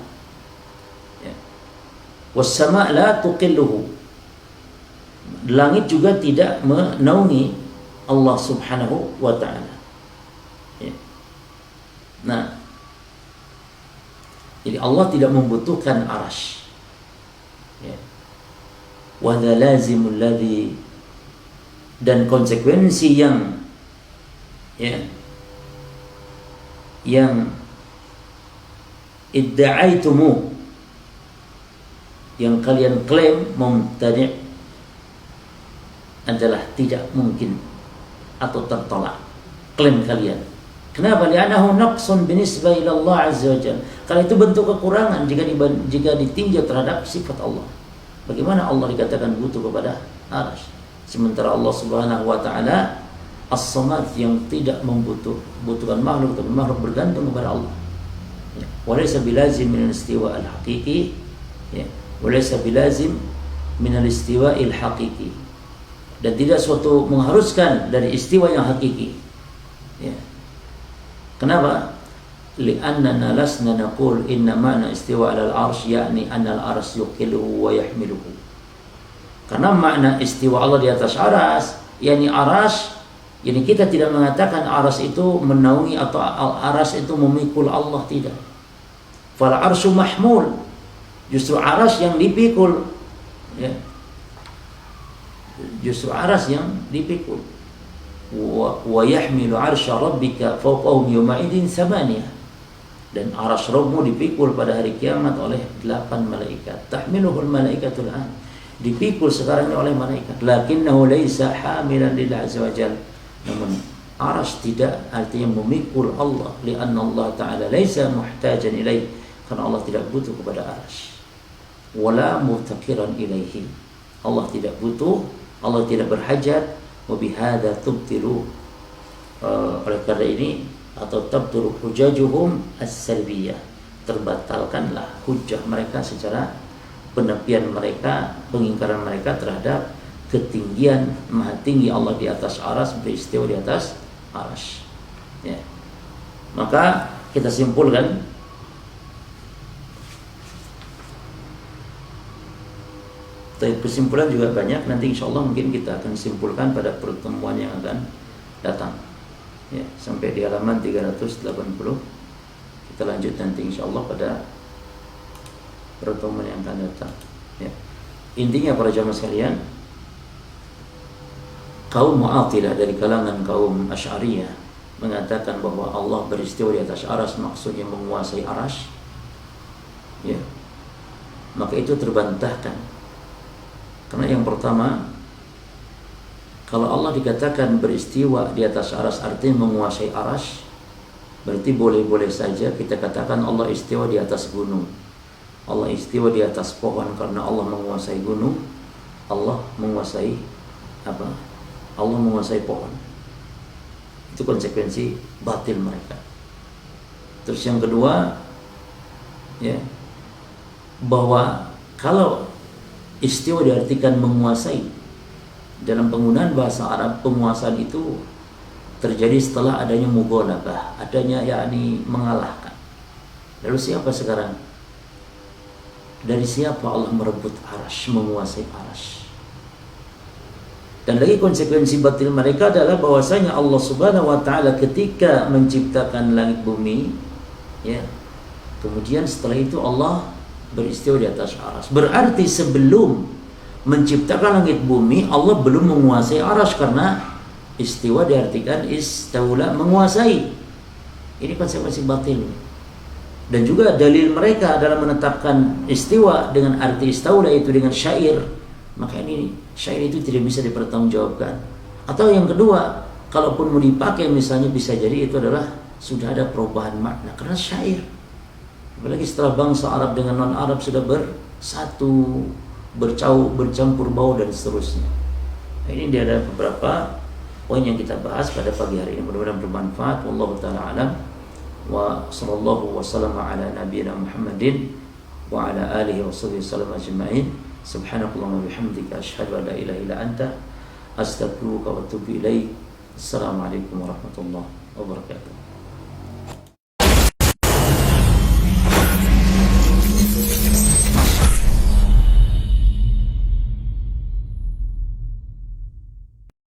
Ya. Was sama' la tuqilluhu. Langit juga tidak menaungi Allah subhanahu wa ta'ala. Ya. Nah, jadi Allah tidak membutuhkan arsy. Ya. Wa dha lazimul ladzi, dan konsekuensi yang, ya, yang idda'aitumu, yang kalian klaim, mumtani' adalah tidak mungkin atau tertolak klaim kalian. Kenapa? Li'annahu naqsun binisbah ila Allah azza wa jalla. Karena itu bentuk kekurangan jika ditinjau terhadap sifat Allah. Bagaimana Allah dikatakan butuh kepada arsy, sementara Allah subhanahu wa ta'ala as-samad, yang tidak membutuhkan makhluk, tapi makhluk bergantung kepada Allah. Ya. Walaysa bilazim min al-istiwa al-haqiqi, ya. Walaysa bilazim min al-istiwa al-haqiqi, dan tidak suatu mengharuskan dari istiwa yang hakiki. Ya. Kenapa? Li'annana lasna naqul inna ma'na istiwa 'alal arsy yakni anna al-arsy yuqilluhu wa yahmiluhu. Karena makna istiwa Allah di atas arsy, yakni arsy, yakni kita tidak mengatakan arsy itu menaungi atau arsy itu memikul Allah, tidak. Fal arsyu mahmul, justru arsy yang dipikul, ya. Justru arsy yang dipikul. Wa yahmilu arsya rabbika fawqahum yawma idzin thamaniyah, dan arsy Rabbmu dipikul pada hari kiamat oleh 8 malaikat. Tahmiluhul malaikatul an, dipikul sekarang ini oleh malaikat. Lakinnahu laisa hamilan lil azza wa jalla, namun arsy tidak artinya memikul Allah. Lianna Allah ta'ala laisa muhtajan ilaih, karena Allah tidak butuh kepada arsy. Wala muftakiran ilaihi, Allah tidak butuh, Allah tidak berhajat. Wabihada tubtilu, oleh karena ini, atau tabtulu hujajuhum as-salbiyah, terbatalkanlah hujah mereka secara penepian mereka, pengingkaran mereka terhadap ketinggian maha tinggi Allah di atas aras, beristiwa di atas aras. Ya. Maka kita simpulkan kesimpulan juga banyak, nanti insya Allah mungkin kita akan simpulkan pada pertemuan yang akan datang ya, sampai di halaman 380 kita lanjut nanti insya Allah pada pertemuan yang akan datang ya. Intinya para jamaah sekalian, kaum Mu'attilah dari kalangan kaum Asy'ariyah mengatakan bahwa Allah beristiwa di atas aras, maksudnya menguasai aras ya, maka itu terbantahkan. Karena yang pertama, kalau Allah dikatakan beristiwa di atas aras artinya menguasai aras, berarti boleh-boleh saja kita katakan Allah istiwa di atas gunung, Allah istiwa di atas pohon, karena Allah menguasai gunung, Allah menguasai apa? Allah menguasai pohon. Itu konsekuensi batil mereka. Terus yang kedua ya, bahwa kalau istiwa diartikan menguasai, dalam penggunaan bahasa Arab penguasaan itu terjadi setelah adanya mughalabah, adanya yakni mengalahkan. Lalu siapa sekarang? Dari siapa Allah merebut arsy, menguasai arsy? Dan lagi konsekuensi batil mereka adalah bahwasanya Allah Subhanahu wa taala ketika menciptakan langit bumi ya, kemudian setelah itu Allah beristiwa di atas aras. Berarti sebelum menciptakan langit bumi Allah belum menguasai aras, karena istiwa diartikan istaula, menguasai. Ini konsekuensi batil. Dan juga dalil mereka dalam menetapkan istiwa dengan arti istaula itu dengan syair, maka ini syair itu tidak bisa dipertanggungjawabkan. Atau yang kedua, kalaupun mau dipakai misalnya bisa jadi itu adalah sudah ada perubahan makna karena syair. Apalagi setelah bangsa Arab dengan non-Arab sudah bersatu, bercampur bau dan seterusnya. Nah, ini dia ada beberapa poin yang kita bahas pada pagi hari ini. Mudah-mudahan bermanfaat. Wallahu taala alam. Wa sallallahu wasallam ala nabiyyina Muhammadin wa ala alihi wa sahbihi wasallam ajma'in. Subhanakallahumma wa bihamdika asyhadu an la ilaha illa anta astaghfiruka wa atubu ilaik. Assalamualaikum warahmatullahi wabarakatuh.